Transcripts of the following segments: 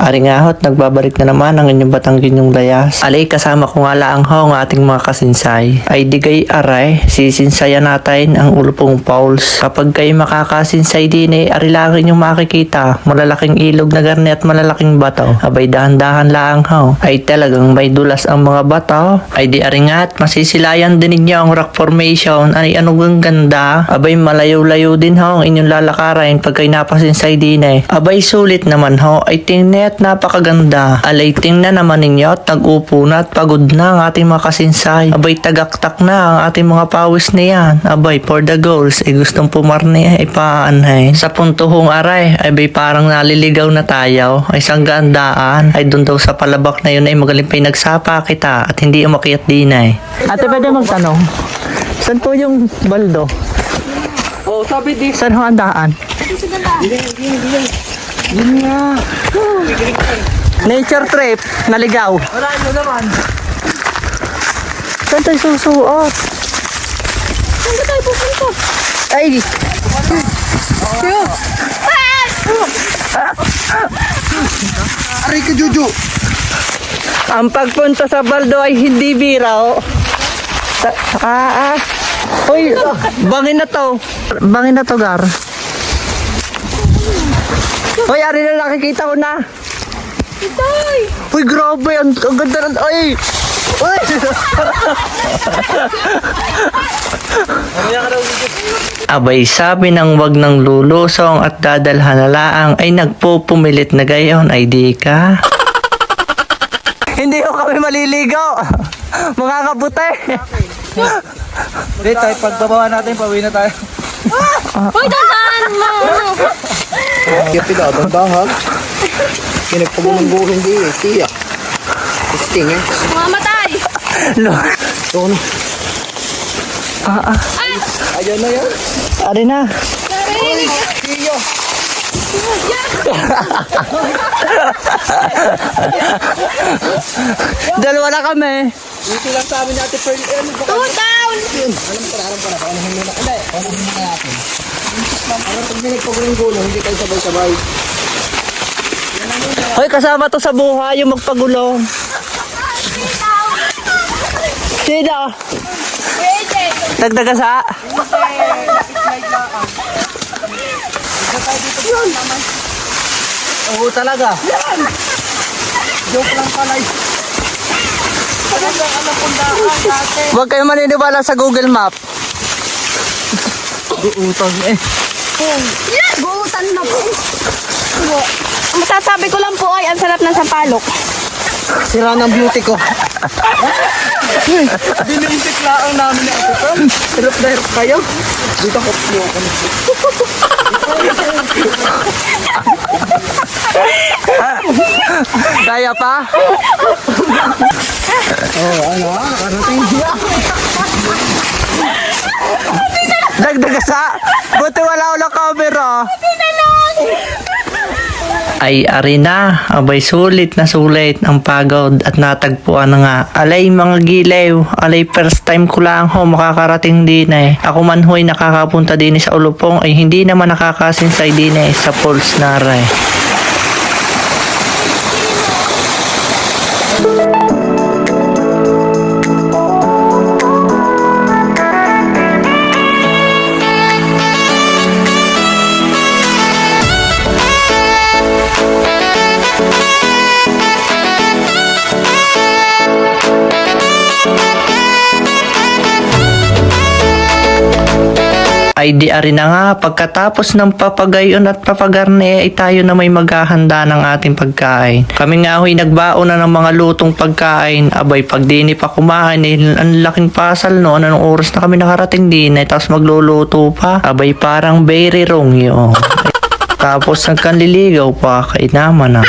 Ari nga ho't nagbabalik na naman ang inyong Batanggin yung layas. Alay kasama ko nga laang ho ang ating mga kasinsay. Ay di kay aray, sisinsaya natin ang ulupong Pauls. Kapag kayo makakasinsay din ari lang inyong makikita. Malalaking ilog na garni at malalaking bato. Abay dahan-dahan laang ho. Ay talagang may dulas ang mga bato. Ay di ari nga at masisilayan din ninyo ang rock formation. Ay anong ganda. Abay malayo-layo din ho ang inyong lalakarin pag kayo napasinsay din Abay sulit naman ho. Ay tingnan at napakaganda. Alay tingnan naman ninyo at nag-upo na at pagod na ang ating mga kasinsay. Abay tagaktak na ang ating mga pawis na yan. Abay for the goals ay gustong pumarni ay paanay. Sa puntuhong aray ay bay parang naliligaw na tayo. Ay isang gandaan ay doon daw sa palabak na yun ay magaling pa nagsapa kita at hindi umakyat din Ate pwede magtanong. Saan po yung baldo? Oh, sabi di. Saan ho ang daan? Yun nga. Nature trip, naligaw. Wala nyo naman. Saan tayo susuot? Saan ba tayo pupunta? Ay! Aray ka, Juju. Ang pagpunta sa baldo ay hindi biraw. Uy, bangin na to. Bangin na to, Gar. Uy, ari na nakikita ko na. Itay! Uy, grabe. Ang ganda na. Uy! Uy! Abay, sabi ng wag ng lulusong at dadalhan na laang ay nagpupumilit na gayon ay di ka. Hindi ko kami maliligo. Mga kabute. Hindi, tayo pagbabawa natin, pauwi na tayo. Uy, dadaan mo! Kaya pinabang bahag. Pinagpagulong-gulong di tiyak. Testing Mamatay! Lord. Ito na. Ayan na yan. Ari na. Sorry! Tiyo. Dalawa na kami. Dito lang sa amin natin, Pearl. Two down! Alam ko na. Paunahin muna. Hindi, paunahin muna natin. Para pag pinagpagulong-gulong, hindi kayo sabay-sabay. Hoy, kasama to sa buhay yung magpagulong. Sino? Pwede! Nagdagasa? Oo, talaga. Joke lang pala. Talagang alam kong daan natin. Huwag kayo maniniwala sa Google Map. Uutang Buutan na po. Ang masasabi ko lang po ay ang sarap ng sampalok. Sira ng beauty ko. Biniisip lang namin na ito. Hirap na hirap kayo. Dito ko po ako. Kaya pa? Karating siya. Nagdagasa? Buti wala ulang camera. Ay arena, abay sulit na sulit ang pagod at natagpuan na nga. Alay mga gilew, alay first time ko lang ho makakarating din Ako man ho'y nakakapunta din sa Ulupong ay hindi naman nakakasinsay din sa Falls Naray. Ay di ari na nga, pagkatapos ng papagayon at papagarne ay tayo na may maghahanda ng ating pagkain. Kami nga ho'y nagbaon na ng mga lutong pagkain. Abay, pag dini pa kumain, ang laking pasal no, anong oras na kami nakarating din tapos magluluto pa. Abay, parang very wrong yun. Tapos nagkanliligaw pa, kainaman na.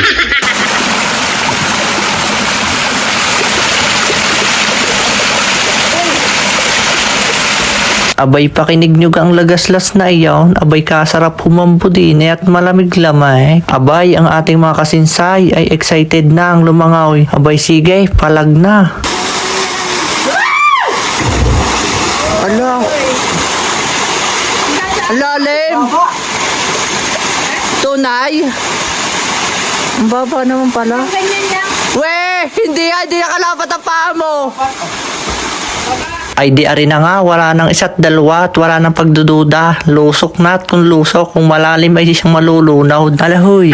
Abay pakinig nyo ang lagaslas na iyon, abay kasarap humambo din at malamig lamay. Abay ang ating mga kasinsay ay excited na ang lumangaw. Abay sige, palag na. Ala. Lalim. Tunay. Ang baba naman pala. Ganyan lang. Weh! Hindi nakalapat ang paa mo! Ay di ari na nga, wala nang isa't dalawa at wala nang pagdududa. Lusok na at kung lusok, kung malalim ay di siyang malulunaw. Alahoy!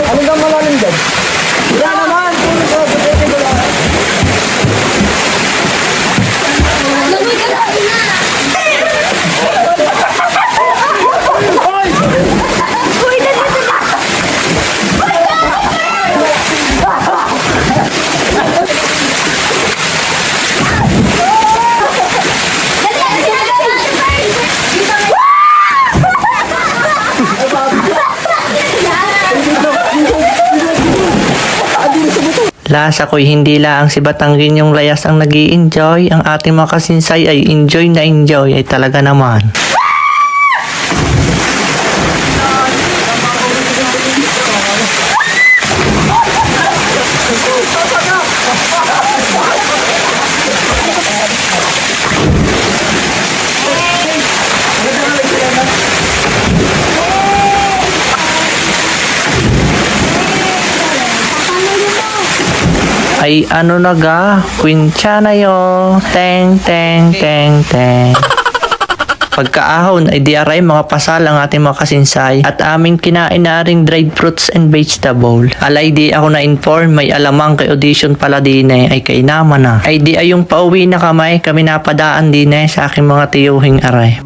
Ano bang malalim dyan? Wala naman! Tulog ko! Pwede ko lang! Lumoy ka lang na. Uy, nandito na. Lasa ko'y hindi lang si Batanggin yung layas ang nag-i-enjoy. Ang ating mga kasinsay ay enjoy na enjoy ay talaga naman. Ay ano na ga, kwincha na yo. Teng, teng, teng, teng. Pagkaahon ay diaray mga pasal ang ating mga kasinsay at aming kinain na ring dried fruits and vegetable. Alay di ako na-inform may alamang kay audition pala din ay kainaman na. Ay di ayong pauwi na kami napadaan din sa aking mga tiyuhing aray.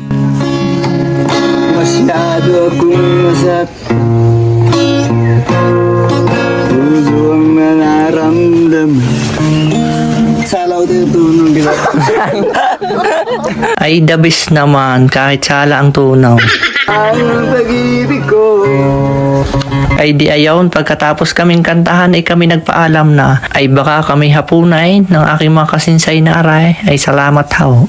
Masyado akong masakit. Puso ang nararamdaman. Salaw tayo tunong kita. Ay dabis naman kahit sala ang tunaw. Ang pag-ibig ko. Ay di ayon pagkatapos kaming kantahan ay kami nagpaalam na ay baka kami hapunay ng aking mga kasinsay na aray ay salamat ho.